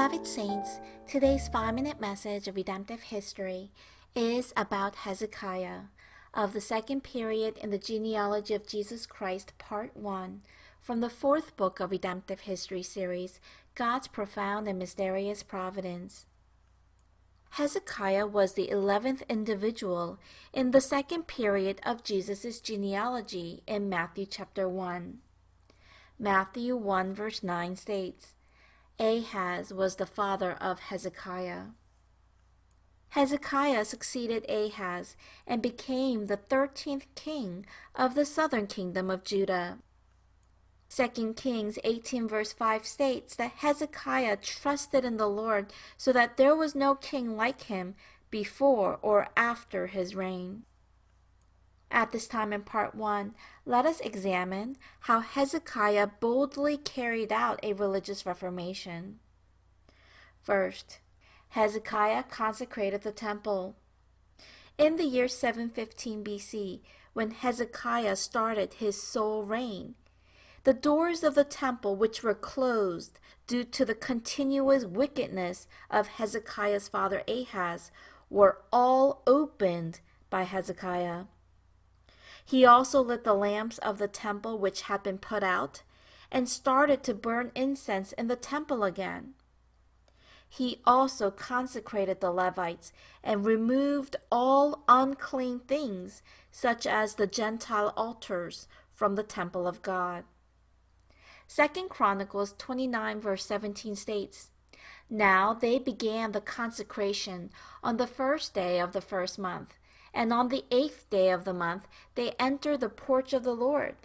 Beloved Saints, today's 5-minute message of redemptive history is about Hezekiah of the second period in the genealogy of Jesus Christ, Part 1, from the 4th book of Redemptive History series, God's Profound and Mysterious Providence. Hezekiah was the 11th individual in the second period of Jesus' genealogy in Matthew chapter 1. Matthew 1 verse 9 states, Ahaz was the father of Hezekiah. Hezekiah succeeded Ahaz and became the 13th king of the southern kingdom of Judah. 2 Kings 18 verse 5 states that Hezekiah trusted in the Lord so that there was no king like him before or after his reign. At this time in Part 1, let us examine how Hezekiah boldly carried out a religious reformation. First, Hezekiah consecrated the temple. In the year 715 BC, when Hezekiah started his sole reign, the doors of the temple, which were closed due to the continuous wickedness of Hezekiah's father Ahaz, were all opened by Hezekiah. He also lit the lamps of the temple which had been put out, and started to burn incense in the temple again. He also consecrated the Levites and removed all unclean things, such as the Gentile altars, from the temple of God. 2 Chronicles 29 verse 17 states, Now they began the consecration on the first day of the first month, and on the 8th day of the month they entered the porch of the Lord.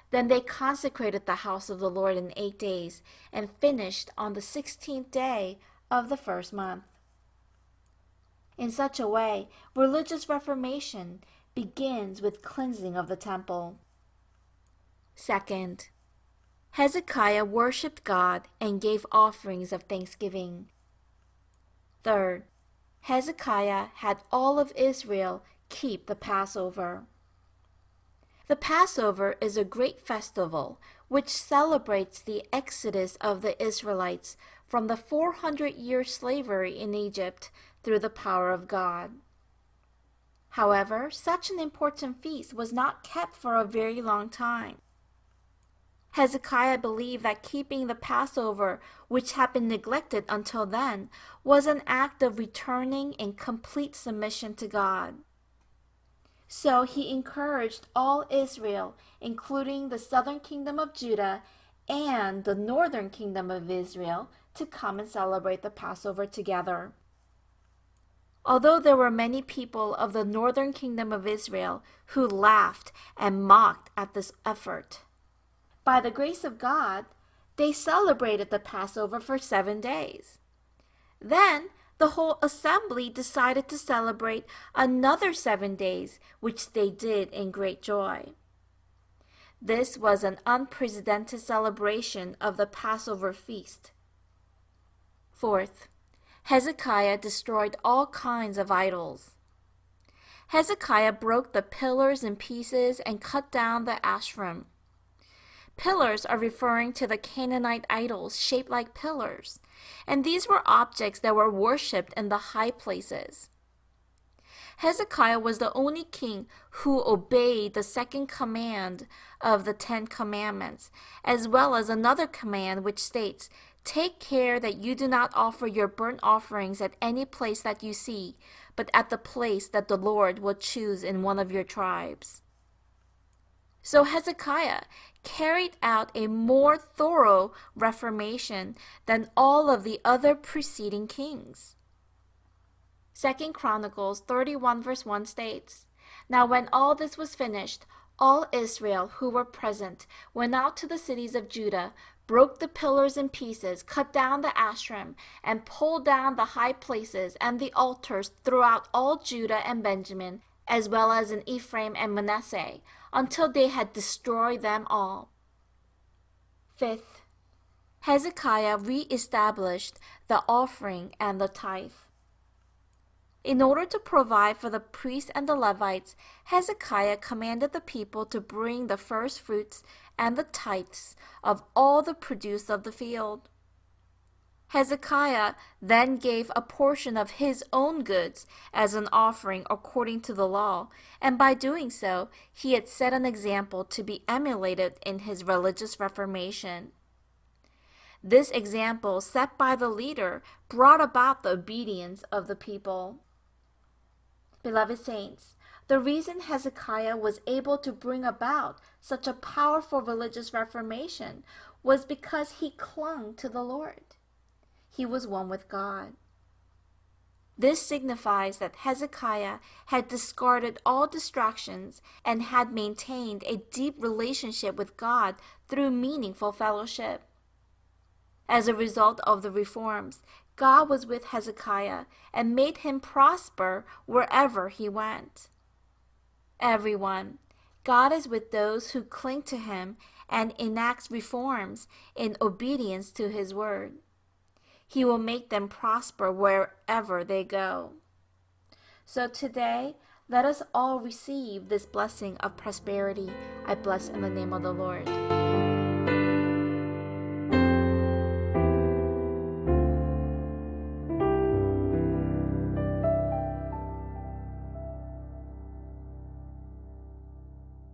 Then they consecrated the house of the Lord in 8 days, and finished on the 16th day of the first month. In such a way, religious reformation begins with cleansing of the temple. Second, Hezekiah worshipped God and gave offerings of thanksgiving. Third, Hezekiah had all of Israel keep the Passover. The Passover is a great festival which celebrates the exodus of the Israelites from the 400-year slavery in Egypt through the power of God. However, such an important feast was not kept for a very long time. Hezekiah believed that keeping the Passover, which had been neglected until then, was an act of returning in complete submission to God. So he encouraged all Israel, including the southern kingdom of Judah and the northern kingdom of Israel, to come and celebrate the Passover together. Although there were many people of the northern kingdom of Israel who laughed and mocked at this effort, by the grace of God, they celebrated the Passover for 7 days. Then the whole assembly decided to celebrate another 7 days, which they did in great joy. This was an unprecedented celebration of the Passover feast. Fourth, Hezekiah destroyed all kinds of idols. Hezekiah broke the pillars in pieces and cut down the Asherim. Pillars are referring to the Canaanite idols shaped like pillars, and these were objects that were worshipped in the high places. Hezekiah was the only king who obeyed the second command of the 10 Commandments, as well as another command which states, Take care that you do not offer your burnt offerings at any place that you see, but at the place that the Lord will choose in one of your tribes. So Hezekiah carried out a more thorough reformation than all of the other preceding kings. 2 Chronicles 31 verse 1 states, Now when all this was finished, all Israel who were present went out to the cities of Judah, broke the pillars in pieces, cut down the Asherim, and pulled down the high places and the altars throughout all Judah and Benjamin, as well as in Ephraim and Manasseh, until they had destroyed them all. Fifth, Hezekiah re-established the offering and the tithe. In order to provide for the priests and the Levites, Hezekiah commanded the people to bring the first fruits and the tithes of all the produce of the field. Hezekiah then gave a portion of his own goods as an offering according to the law, and by doing so, he had set an example to be emulated in his religious reformation. This example set by the leader brought about the obedience of the people. Beloved saints, the reason Hezekiah was able to bring about such a powerful religious reformation was because he clung to the Lord. He was one with God. This signifies that Hezekiah had discarded all distractions and had maintained a deep relationship with God through meaningful fellowship. As a result of the reforms, God was with Hezekiah and made him prosper wherever he went. Everyone, God is with those who cling to him and enact reforms in obedience to his word. He will make them prosper wherever they go. So today, let us all receive this blessing of prosperity. I bless in the name of the Lord.